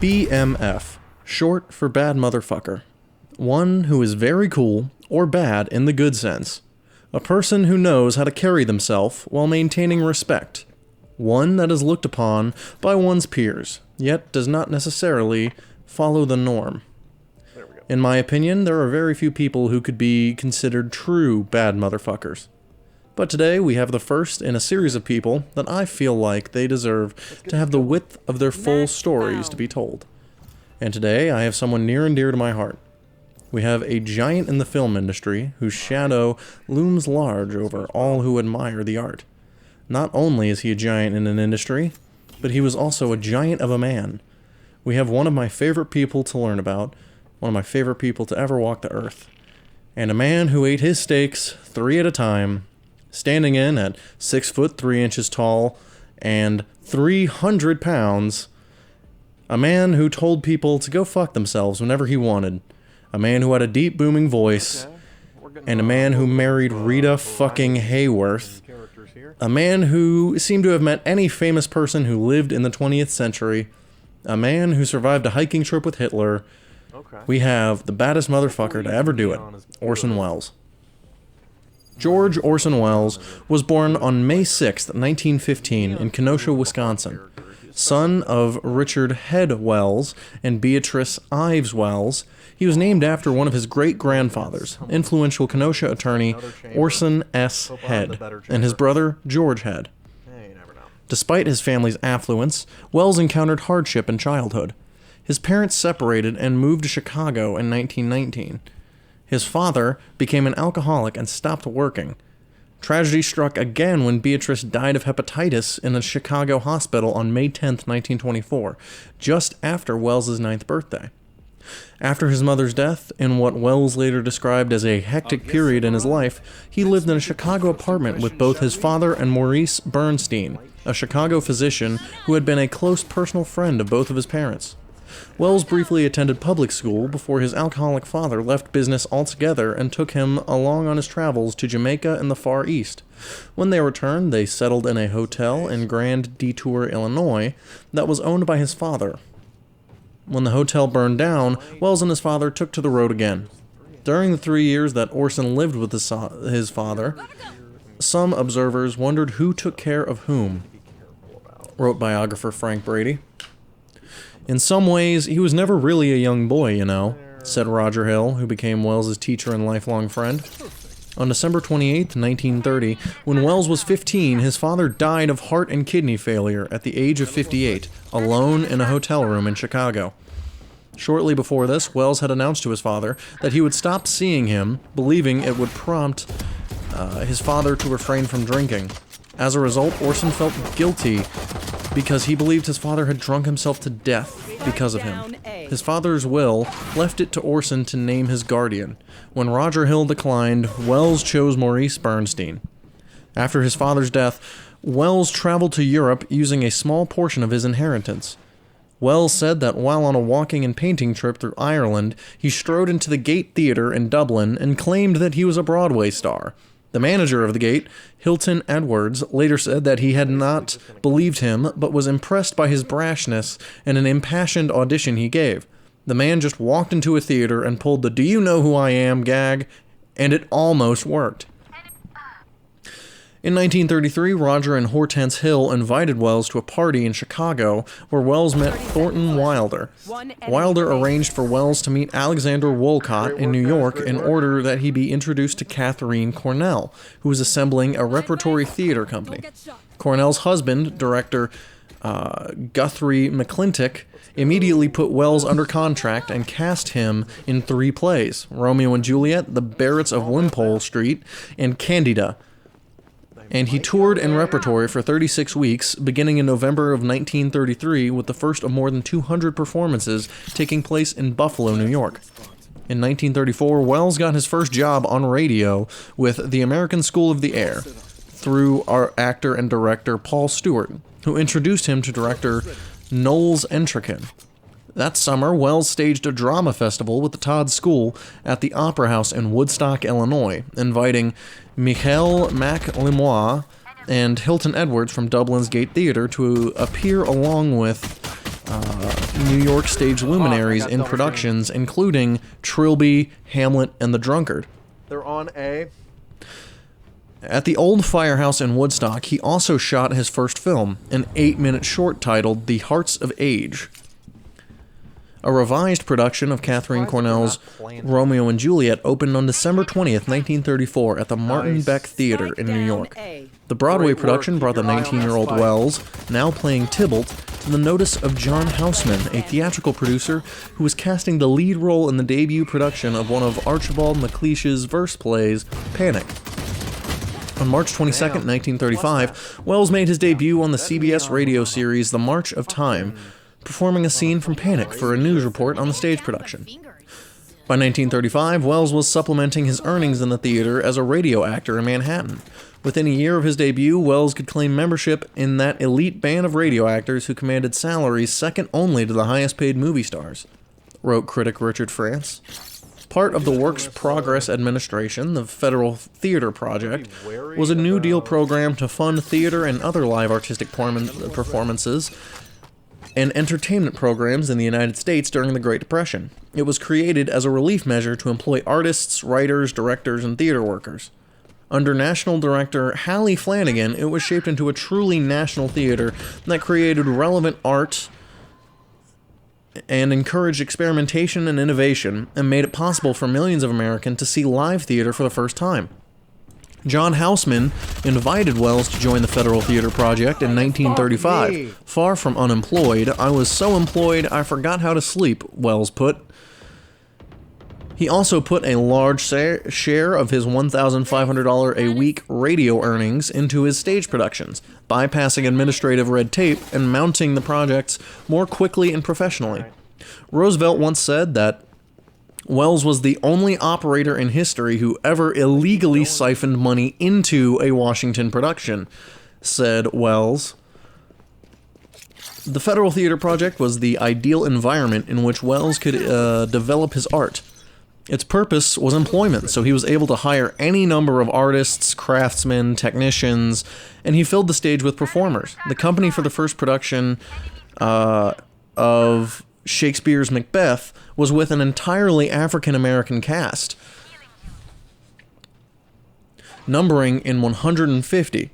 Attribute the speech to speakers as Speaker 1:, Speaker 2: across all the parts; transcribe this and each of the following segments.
Speaker 1: BMF, short for bad motherfucker. One who is very cool, or bad in the good sense. A person who knows how to carry themselves while maintaining respect. One that is looked upon by one's peers, yet does not necessarily follow the norm. In my opinion, there are very few people who could be considered true bad motherfuckers. But today we have the first in a series of people that I feel like they deserve to have the width of their full stories to be told. And today I have someone near and dear to my heart. We have a giant in the film industry whose shadow looms large over all who admire the art. Not only is he a giant in an industry, but he was also a giant of a man. We have one of my favorite people to learn about, one of my favorite people to ever walk the earth, and a man who ate his steaks 3 at a time, standing in at 6 foot 3 inches tall and 300 pounds, a man who told people to go fuck themselves whenever he wanted, a man who had a deep booming voice, and a man who married Rita fucking Hayworth, a man who seemed to have met any famous person who lived in the 20th century, a man who survived a hiking trip with Hitler. We have the baddest motherfucker to ever do it, Orson Welles. George Orson Welles was born on May 6, 1915 in Kenosha, Wisconsin. Son of Richard Head Wells and Beatrice Ives Wells, he was named after one of his great-grandfathers, influential Kenosha attorney Orson S. Head, and his brother George Head. Despite his family's affluence, Wells encountered hardship in childhood. His parents separated and moved to Chicago in 1919. His father became an alcoholic and stopped working. Tragedy struck again when Beatrice died of hepatitis in a Chicago hospital on May 10, 1924, just after Wells's 9th birthday. After his mother's death, in what Wells later described as a hectic period in his life, he lived in a Chicago apartment with both his father and Maurice Bernstein, a Chicago physician who had been a close personal friend of both of his parents. Wells briefly attended public school before his alcoholic father left business altogether and took him along on his travels to Jamaica and the Far East. When they returned, they settled in a hotel in Grand Detour, Illinois, that was owned by his father. When the hotel burned down, Wells and his father took to the road again. During the 3 years that Orson lived with his father, some observers wondered who took care of whom, wrote biographer Frank Brady. In some ways, he was never really a young boy, you know, said Roger Hill, who became Wells's teacher and lifelong friend. On December 28, 1930, when Wells was 15, his father died of heart and kidney failure at the age of 58, alone in a hotel room in Chicago. Shortly before this, Wells had announced to his father that he would stop seeing him, believing it would prompt his father to refrain from drinking. As a result, Orson felt guilty because he believed his father had drunk himself to death because of him. His father's will left it to Orson to name his guardian. When Roger Hill declined, Wells chose Maurice Bernstein. After his father's death, Wells traveled to Europe using a small portion of his inheritance. Wells said that while on a walking and painting trip through Ireland, he strode into the Gate Theatre in Dublin and claimed that he was a Broadway star. The manager of the Gate, Hilton Edwards, later said that he had not believed him, but was impressed by his brashness and an impassioned audition he gave. The man just walked into a theater and pulled the "Do you know who I am" gag, and it almost worked. In 1933, Roger and Hortense Hill invited Wells to a party in Chicago where Wells met Thornton Wilder. Wilder arranged for Wells to meet Alexander Woollcott in New York in order that he be introduced to Catherine Cornell, who was assembling a repertory theater company. Cornell's husband, director Guthrie McClintock, immediately put Wells under contract and cast him in 3 plays: Romeo and Juliet, The Barretts of Wimpole Street, and Candida. And he toured in repertory for 36 weeks, beginning in November of 1933, with the first of more than 200 performances taking place in Buffalo, New York. In 1934, Wells got his first job on radio with the American School of the Air through our actor and director Paul Stewart, who introduced him to director Knowles Entrican. That summer, Wells staged a drama festival with the Todd School at the Opera House in Woodstock, Illinois, inviting Michael MacLemois and Hilton Edwards from Dublin's Gate Theatre to appear along with New York stage luminaries in productions, including Trilby, Hamlet, and The Drunkard.
Speaker 2: They're on A.
Speaker 1: At the Old Firehouse in Woodstock, he also shot his first film, an 8-minute short titled The Hearts of Age. A revised production of Catherine Cornell's Romeo and Juliet opened on December 20th, 1934 at the Martin Beck Theater in New York. The Broadway production brought the 19-year-old Welles, now playing Tybalt, to the notice of John Houseman, a theatrical producer who was casting the lead role in the debut production of one of Archibald MacLeish's verse plays, Panic. On March 22, 1935, Welles made his debut on the CBS radio series The March of Time, performing a scene from Panic for a news report on the stage production. By 1935, Welles was supplementing his earnings in the theater as a radio actor in Manhattan. Within a year of his debut, Welles could claim membership in that elite band of radio actors who commanded salaries second only to the highest-paid movie stars, wrote critic Richard France. Part of the Works Progress Administration, the Federal Theater Project, was a New Deal program to fund theater and other live artistic performances and entertainment programs in the United States during the Great Depression. It was created as a relief measure to employ artists, writers, directors, and theater workers. Under National Director Hallie Flanagan, it was shaped into a truly national theater that created relevant art and encouraged experimentation and innovation, and made it possible for millions of Americans to see live theater for the first time. John Houseman invited Welles to join the Federal Theater Project in 1935. Far from unemployed, I was so employed I forgot how to sleep, Welles put. He also put a large share of his $1,500 a week radio earnings into his stage productions, bypassing administrative red tape and mounting the projects more quickly and professionally. Roosevelt once said that Welles was the only operator in history who ever illegally siphoned money into a Washington production, said Welles. The Federal Theater Project was the ideal environment in which Welles could develop his art. Its purpose was employment, so he was able to hire any number of artists, craftsmen, technicians, and he filled the stage with performers. The company for the first production of Shakespeare's Macbeth was with an entirely African-American cast, numbering in 150.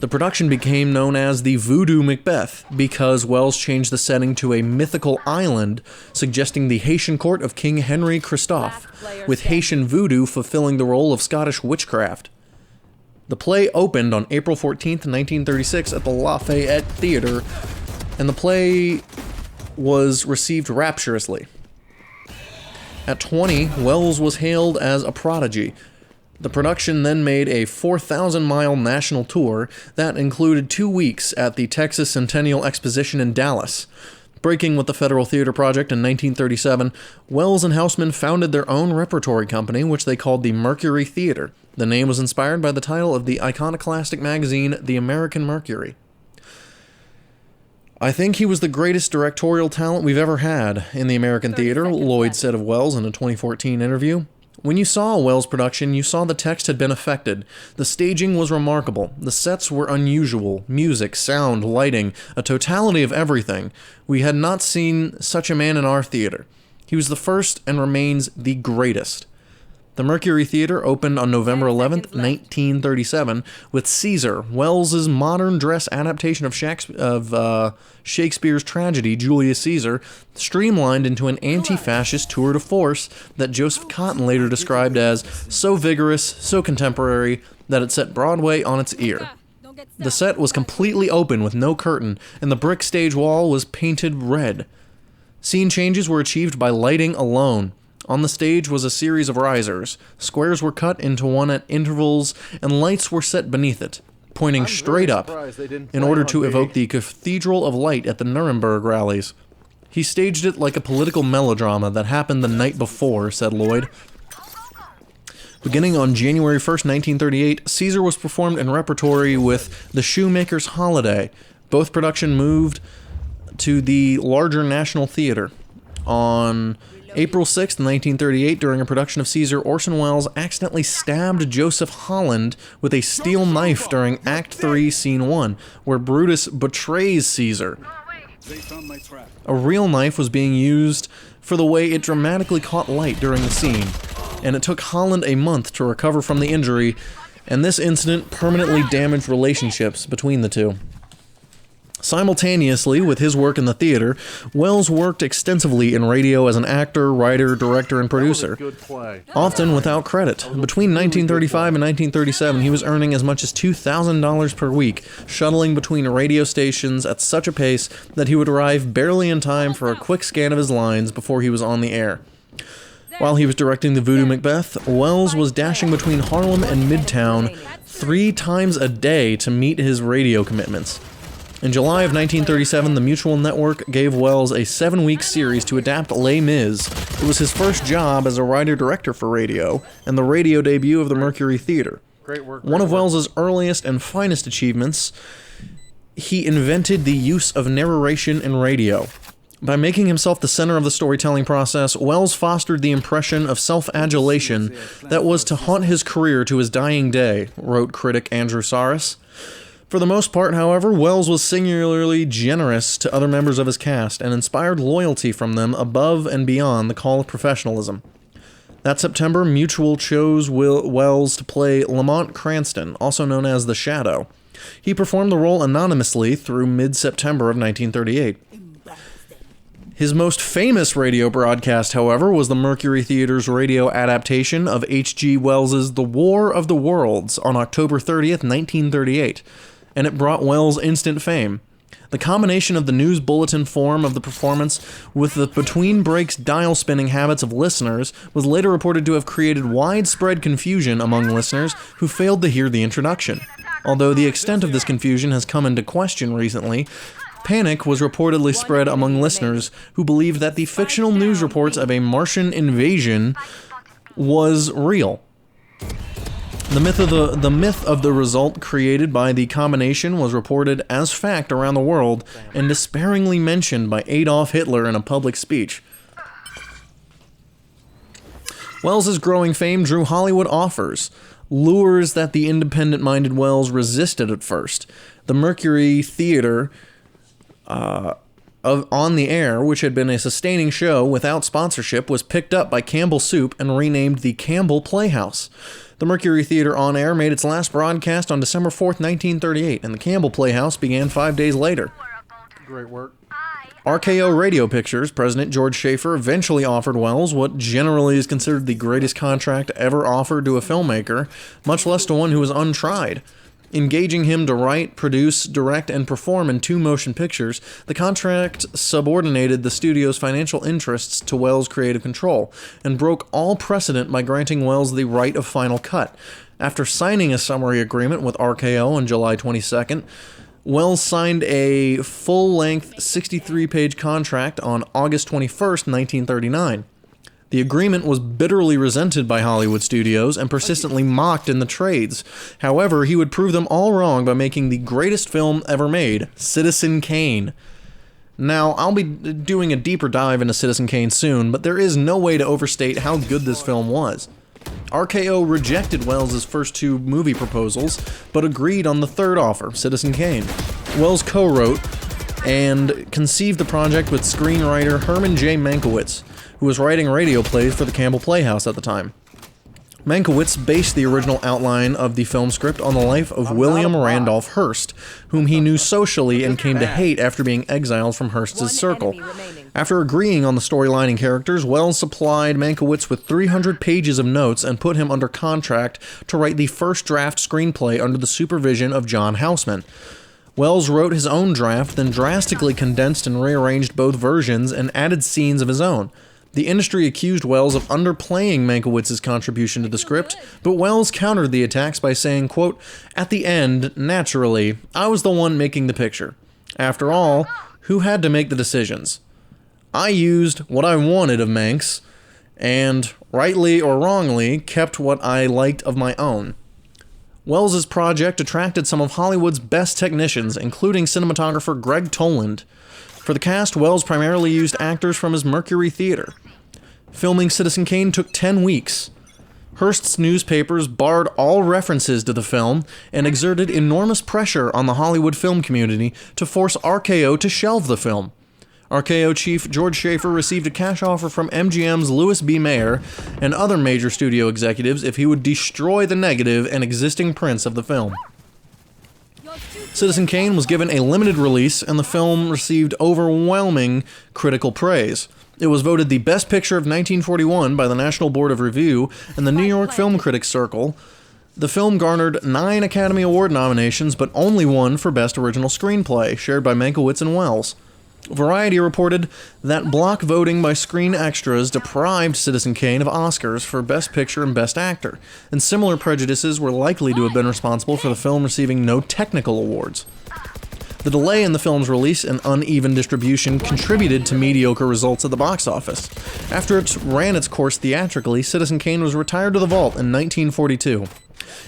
Speaker 1: The production became known as the Voodoo Macbeth because Welles changed the setting to a mythical island, suggesting the Haitian court of King Henry Christophe, with Haitian voodoo fulfilling the role of Scottish witchcraft. The play opened on April 14, 1936 at the Lafayette Theater, and the play was received rapturously. At 20, Welles was hailed as a prodigy. The production then made a 4,000-mile national tour that included 2 weeks at the Texas Centennial Exposition in Dallas. Breaking with the Federal Theater Project in 1937, Welles and Houseman founded their own repertory company, which they called the Mercury Theater. The name was inspired by the title of the iconoclastic magazine, The American Mercury. I think he was the greatest directorial talent we've ever had in the American theater, Lloyd said of Welles in a 2014 interview. When you saw a Welles production, you saw the text had been affected. The staging was remarkable. The sets were unusual. Music, sound, lighting, a totality of everything. We had not seen such a man in our theater. He was the first and remains the greatest. The Mercury Theater opened on November 11, 1937, with Caesar, Welles's modern dress adaptation of Shakespeare's tragedy, Julius Caesar, streamlined into an anti-fascist tour de force that Joseph Cotton later described as so vigorous, so contemporary, that it set Broadway on its ear. The set was completely open with no curtain, and the brick stage wall was painted red. Scene changes were achieved by lighting alone. On the stage was a series of risers. Squares were cut into one at intervals, and lights were set beneath it, pointing straight up, in order to evoke the Cathedral of Light at the Nuremberg rallies. He staged it like a political melodrama that happened the night before, said Lloyd. Beginning on January 1st, 1938, Caesar was performed in repertory with The Shoemaker's Holiday. Both productions moved to the larger National Theater. On April 6, 1938, during a production of Caesar, Orson Welles accidentally stabbed Joseph Holland with a steel knife during Act 3, Scene 1, where Brutus betrays Caesar.
Speaker 2: They found my trap.
Speaker 1: A real knife was being used for the way it dramatically caught light during the scene, and it took Holland a month to recover from the injury, and this incident permanently damaged relationships between the two. Simultaneously with his work in the theater, Welles worked extensively in radio as an actor, writer, director, and producer, often without credit. Between 1935 and 1937, he was earning as much as $2,000 per week, shuttling between radio stations at such a pace that he would arrive barely in time for a quick scan of his lines before he was on the air. While he was directing the Voodoo Macbeth, Welles was dashing between Harlem and Midtown 3 times a day to meet his radio commitments. In July of 1937, the Mutual Network gave Welles a 7-week series to adapt Les Mis. It was his first job as a writer-director for radio, and the radio debut of the Mercury Theater.
Speaker 3: Great work.
Speaker 1: One of Welles's earliest and finest achievements, he invented the use of narration in radio. By making himself the center of the storytelling process, Welles fostered the impression of self-adulation that was to haunt his career to his dying day, wrote critic Andrew Saris. For the most part, however, Welles was singularly generous to other members of his cast and inspired loyalty from them above and beyond the call of professionalism. That September, Mutual chose Welles to play Lamont Cranston, also known as The Shadow. He performed the role anonymously through mid-September of 1938. His most famous radio broadcast, however, was the Mercury Theater's radio adaptation of H.G. Wells's The War of the Worlds on October 30th, 1938, and it brought Welles instant fame. The combination of the news bulletin form of the performance with the between-breaks dial-spinning habits of listeners was later reported to have created widespread confusion among listeners who failed to hear the introduction. Although the extent of this confusion has come into question recently, panic was reportedly spread among listeners who believed that the fictional news reports of a Martian invasion was real. The myth of the result created by the combination was reported as fact around the world and despairingly mentioned by Adolf Hitler in a public speech. Welles's growing fame drew Hollywood offers, lures that the independent-minded Welles resisted at first. The Mercury Theater On the Air, which had been a sustaining show without sponsorship, was picked up by Campbell Soup and renamed the Campbell Playhouse. The Mercury Theater On Air made its last broadcast on December 4th, 1938, and the Campbell Playhouse began 5 days later.
Speaker 3: Great work.
Speaker 1: RKO Radio Pictures president George Schaefer eventually offered Welles what generally is considered the greatest contract ever offered to a filmmaker, much less to one who was untried. Engaging him to write, produce, direct, and perform in 2 motion pictures, the contract subordinated the studio's financial interests to Welles' creative control, and broke all precedent by granting Welles the right of final cut. After signing a summary agreement with RKO on July 22nd, Welles signed a full-length 63-page contract on August 21st, 1939. The agreement was bitterly resented by Hollywood studios and persistently mocked in the trades. However, he would prove them all wrong by making the greatest film ever made, Citizen Kane. Now, I'll be doing a deeper dive into Citizen Kane soon, but there is no way to overstate how good this film was. RKO rejected Welles's first 2 movie proposals, but agreed on the third offer, Citizen Kane. Welles co-wrote and conceived the project with screenwriter Herman J. Mankiewicz, who was writing radio plays for the Campbell Playhouse at the time. Mankiewicz based the original outline of the film script on the life of William Randolph Hearst, whom he knew socially and came to hate after being exiled from Hearst's circle. After agreeing on the storyline and characters, Welles supplied Mankiewicz with 300 pages of notes and put him under contract to write the first draft screenplay under the supervision of John Houseman. Welles wrote his own draft, then drastically condensed and rearranged both versions and added scenes of his own. The industry accused Welles of underplaying Mankiewicz's contribution to the script, but Welles countered the attacks by saying, quote, "At the end, naturally, I was the one making the picture. After all, who had to make the decisions? I used what I wanted of Manx, and, rightly or wrongly, kept what I liked of my own." Welles's project attracted some of Hollywood's best technicians, including cinematographer Greg Toland. For the cast, Welles primarily used actors from his Mercury Theater. Filming Citizen Kane took 10 weeks. Hearst's newspapers barred all references to the film and exerted enormous pressure on the Hollywood film community to force RKO to shelve the film. RKO chief George Schaefer received a cash offer from MGM's Louis B. Mayer and other major studio executives if he would destroy the negative and existing prints of the film. Citizen Kane was given a limited release, and the film received overwhelming critical praise. It was voted the best picture of 1941 by the National Board of Review and the New York Film Critics Circle. The film garnered 9 Academy Award nominations, but only one for Best Original Screenplay, shared by Mankiewicz and Welles. Variety reported that block voting by Screen Extras deprived Citizen Kane of Oscars for Best Picture and Best Actor, and similar prejudices were likely to have been responsible for the film receiving no technical awards. The delay in the film's release and uneven distribution contributed to mediocre results at the box office. After it ran its course theatrically, Citizen Kane was retired to the vault in 1942.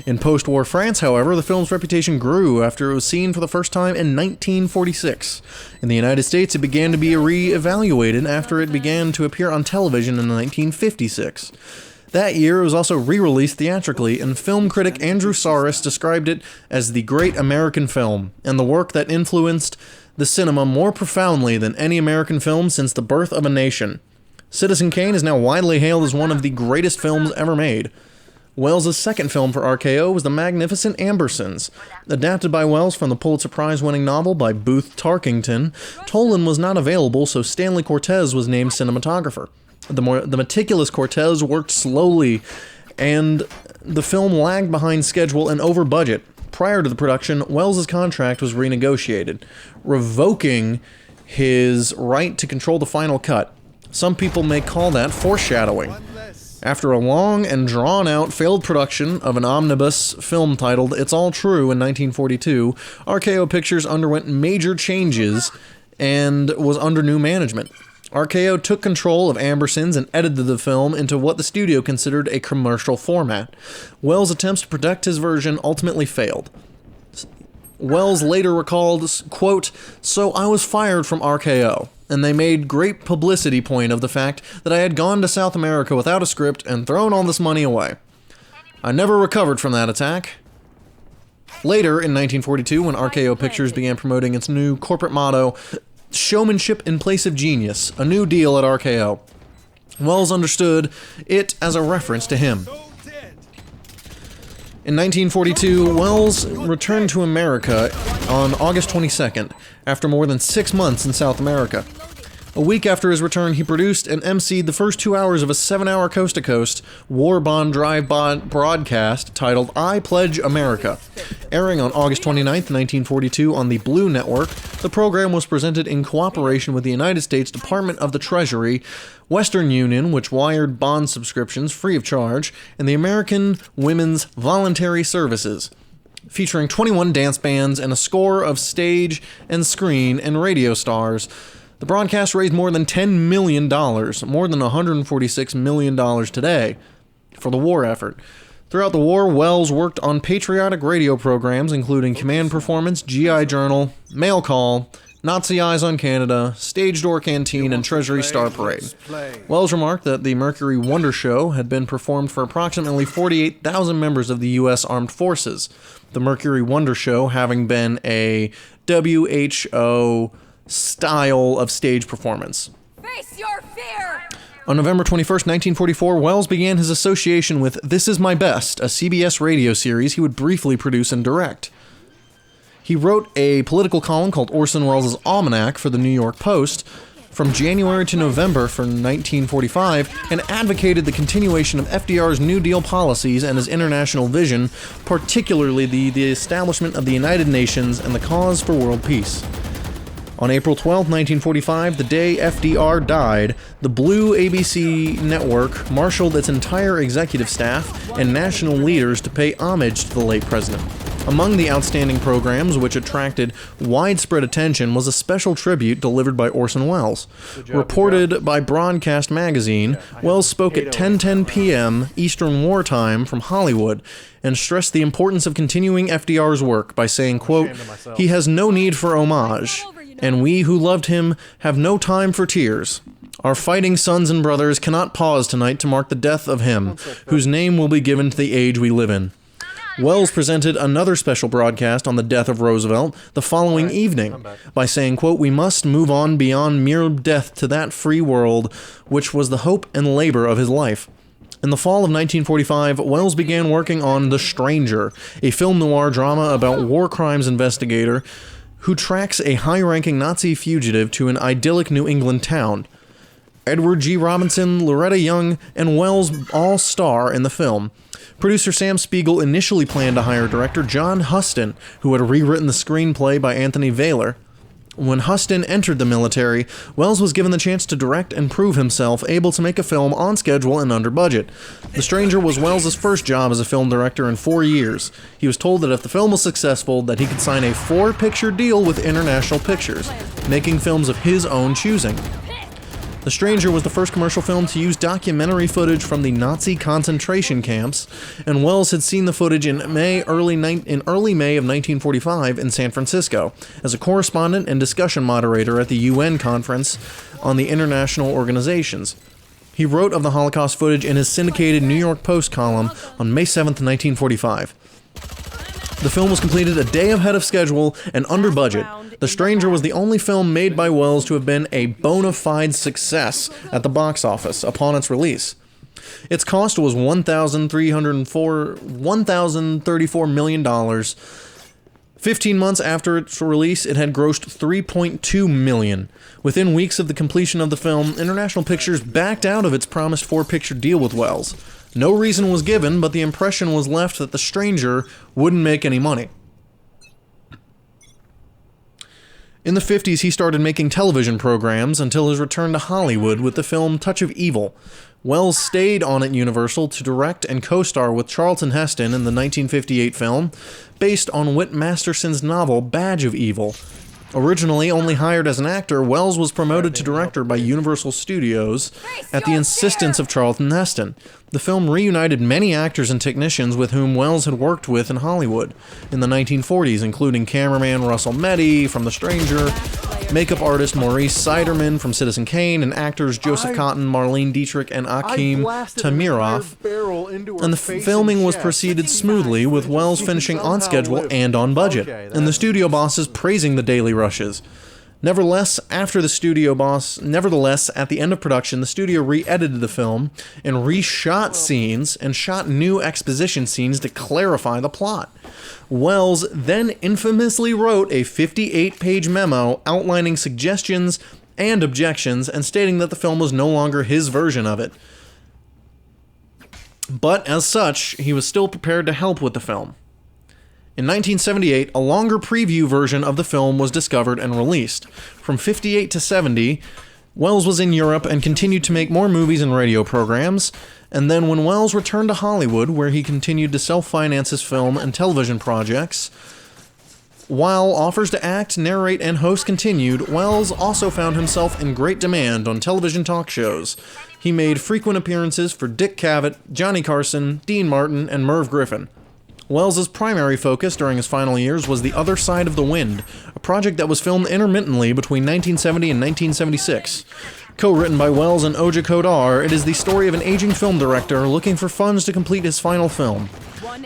Speaker 1: In post-war France, however, the film's reputation grew after it was seen for the first time in 1946. In the United States, it began to be re-evaluated after it began to appear on television in 1956. That year, it was also re-released theatrically, and film critic Andrew Saris described it as the great American film, and the work that influenced the cinema more profoundly than any American film since the birth of a nation. Citizen Kane is now widely hailed as one of the greatest films ever made. Welles' second film for RKO was The Magnificent Ambersons. Adapted by Welles from the Pulitzer Prize-winning novel by Booth Tarkington, Tolan was not available, so Stanley Cortez was named cinematographer. The meticulous Cortez worked slowly, and the film lagged behind schedule and over budget. Prior to the production, Welles' contract was renegotiated, revoking his right to control the final cut. Some people may call that foreshadowing. After a long and drawn-out failed production of an omnibus film titled It's All True in 1942, RKO Pictures underwent major changes and was under new management. RKO took control of Ambersons and edited the film into what the studio considered a commercial format. Welles' attempts to protect his version ultimately failed. Welles later recalled, quote, "So I was fired from RKO, and they made great publicity point of the fact that I had gone to South America without a script and thrown all this money away. I never recovered from that attack." Later, in 1942, when RKO Pictures began promoting its new corporate motto, "Showmanship in place of genius, a new deal at RKO," Welles understood it as a reference to him. In 1942, Welles returned to America on August 22nd, after more than 6 months in South America. A week after his return, he produced and emceed the first 2 hours of a 7-hour coast-to-coast war bond drive broadcast titled I Pledge America. Airing on August 29th, 1942 on the Blue Network, the program was presented in cooperation with the United States Department of the Treasury, Western Union, which wired bond subscriptions free of charge, and the American Women's Voluntary Services, featuring 21 dance bands and a score of stage and screen and radio stars. The broadcast raised more than $10 million, more than $146 million today, for the war effort. Throughout the war, Welles worked on patriotic radio programs including Command Performance, GI Journal, Mail Call, Nazi Eyes on Canada, Stage Door Canteen, and Treasury Star Parade. Welles remarked that the Mercury Wonder Show had been performed for approximately 48,000 members of the U.S. Armed Forces, the Mercury Wonder Show having been a WHO style of stage performance.
Speaker 2: Face your fear!
Speaker 1: On November 21st, 1944, Welles began his association with This Is My Best, a CBS radio series he would briefly produce and direct. He wrote a political column called Orson Welles' Almanac for the New York Post from January to November for 1945 and advocated the continuation of FDR's New Deal policies and his international vision, particularly the establishment of the United Nations and the cause for world peace. On April 12, 1945, the day FDR died, the Blue ABC network marshaled its entire executive staff and national leaders to pay homage to the late president. Among the outstanding programs which attracted widespread attention was a special tribute delivered by Orson Welles. Reported by Broadcast Magazine, Welles spoke at 10:10 p.m. Eastern Wartime from Hollywood and stressed the importance of continuing FDR's work by saying, quote, "He has no need for homage, and we who loved him have no time for tears. Our fighting sons and brothers cannot pause tonight to mark the death of him, whose name will be given to the age we live in. Wells presented another special broadcast on the death of Roosevelt the following evening by saying, quote, "We must move on beyond mere death to that free world which was the hope and labor of his life." In the fall of 1945, Wells began working on The Stranger, a film noir drama about war crimes investigator who tracks a high-ranking Nazi fugitive to an idyllic New England town. Edward G. Robinson, Loretta Young, and Wells all star in the film. Producer Sam Spiegel initially planned to hire director John Huston, who had rewritten the screenplay by Anthony Vaylor. When Huston entered the military, Wells was given the chance to direct and prove himself able to make a film on schedule and under budget. The Stranger was Wells's first job as a film director in 4 years. He was told that if the film was successful, that he could sign a 4-picture deal with International Pictures, making films of his own choosing. The Stranger was the first commercial film to use documentary footage from the Nazi concentration camps, and Wells had seen the footage in early May of 1945 in San Francisco as a correspondent and discussion moderator at the UN Conference on the International Organizations. He wrote of the Holocaust footage in his syndicated New York Post column on May 7, 1945. The film was completed a day ahead of schedule and under budget. The Stranger was the only film made by Wells to have been a bona fide success at the box office upon its release. Its cost was $1,034 million. 15 months after its release, it had grossed $3.2 million. Within weeks of the completion of the film, International Pictures backed out of its promised 4-picture deal with Wells. No reason was given, but the impression was left that The Stranger wouldn't make any money. In the 50s, he started making television programs until his return to Hollywood with the film Touch of Evil. Wells stayed on at Universal to direct and co-star with Charlton Heston in the 1958 film, based on Whit Masterson's novel Badge of Evil. Originally only hired as an actor, Wells was promoted to director by Universal Studios at the insistence of Charlton Heston. The film reunited many actors and technicians with whom Wells had worked with in Hollywood in the 1940s, including cameraman Russell Meddy from The Stranger, makeup artist Maurice Siderman from Citizen Kane, and actors Joseph Cotton, Marlene Dietrich, and Akim Tamirov. And the filming was proceeded smoothly, with Wells finishing on schedule and on budget, and the studio bosses praising the daily rushes. Nevertheless, at the end of production, the studio re-edited the film and reshot scenes and shot new exposition scenes to clarify the plot. Wells then infamously wrote a 58-page memo outlining suggestions and objections and stating that the film was no longer his version of it. But as such, he was still prepared to help with the film. In 1978, a longer preview version of the film was discovered and released. From 58 to 70, Wells was in Europe and continued to make more movies and radio programs, and then when Wells returned to Hollywood, where he continued to self-finance his film and television projects, while offers to act, narrate, and host continued, Wells also found himself in great demand on television talk shows. He made frequent appearances for Dick Cavett, Johnny Carson, Dean Martin, and Merv Griffin. Wells's primary focus during his final years was The Other Side of the Wind, a project that was filmed intermittently between 1970 and 1976. Co-written by Wells and Oja Kodar, it is the story of an aging film director looking for funds to complete his final film.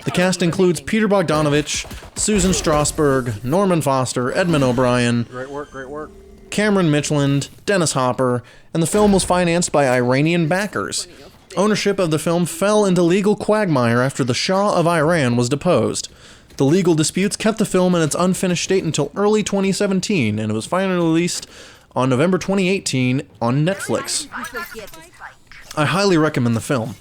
Speaker 1: The cast includes Peter Bogdanovich, Susan Strasberg, Norman Foster, Edmund O'Brien,
Speaker 3: Great work.
Speaker 1: Cameron Mitchland, Dennis Hopper, and the film was financed by Iranian backers. Ownership of the film fell into legal quagmire after the Shah of Iran was deposed. The legal disputes kept the film in its unfinished state until early 2017, and it was finally released on November 2018 on Netflix. I highly recommend the film.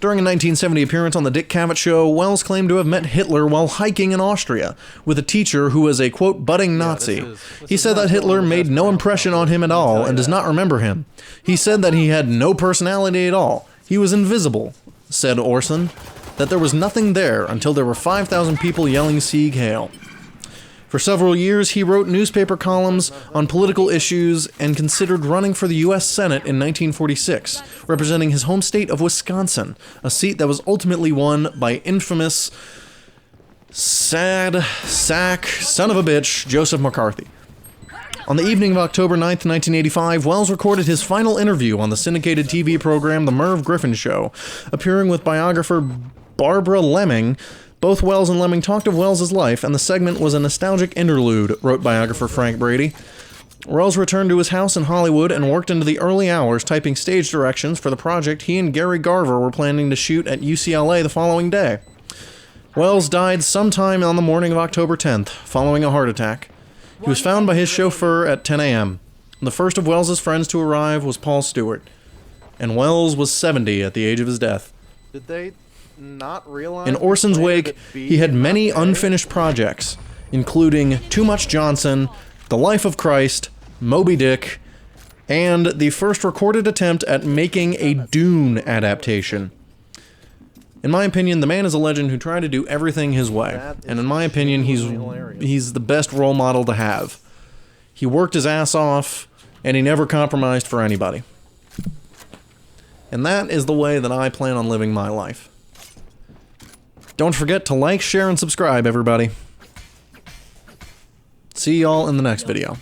Speaker 1: During a 1970 appearance on The Dick Cavett Show, Wells claimed to have met Hitler while hiking in Austria with a teacher who was a, quote, budding Nazi. He said that Hitler made no impression on him at all and does not remember him. He said that he had no personality at all. He was invisible, said Orson, that there was nothing there until there were 5,000 people yelling Sieg Heil. For several years, he wrote newspaper columns on political issues and considered running for the U.S. Senate in 1946, representing his home state of Wisconsin, a seat that was ultimately won by infamous sad sack son of a bitch Joseph McCarthy. On the evening of October 9th, 1985, Welles recorded his final interview on the syndicated TV program The Merv Griffin Show, appearing with biographer Barbara Lemming. Both Welles and Lemming talked of Welles' life, and the segment was a nostalgic interlude, wrote biographer Frank Brady. Welles returned to his house in Hollywood and worked into the early hours typing stage directions for the project he and Gary Garver were planning to shoot at UCLA the following day. Welles died sometime on the morning of October 10th, following a heart attack. He was found by his chauffeur at 10 a.m. The first of Welles' friends to arrive was Paul Stewart, and Welles was 70 at the age of his death.
Speaker 3: Did they not realize?
Speaker 1: In Orson's wake, he had many unfinished projects, including Too Much Johnson, The Life of Christ, Moby Dick, and the first recorded attempt at making a Dune adaptation. In my opinion, the man is a legend who tried to do everything his way, and in my opinion, he's the best role model to have. He worked his ass off, and he never compromised for anybody. And that is the way that I plan on living my life. Don't forget to like, share, and subscribe, everybody. See y'all in the next video.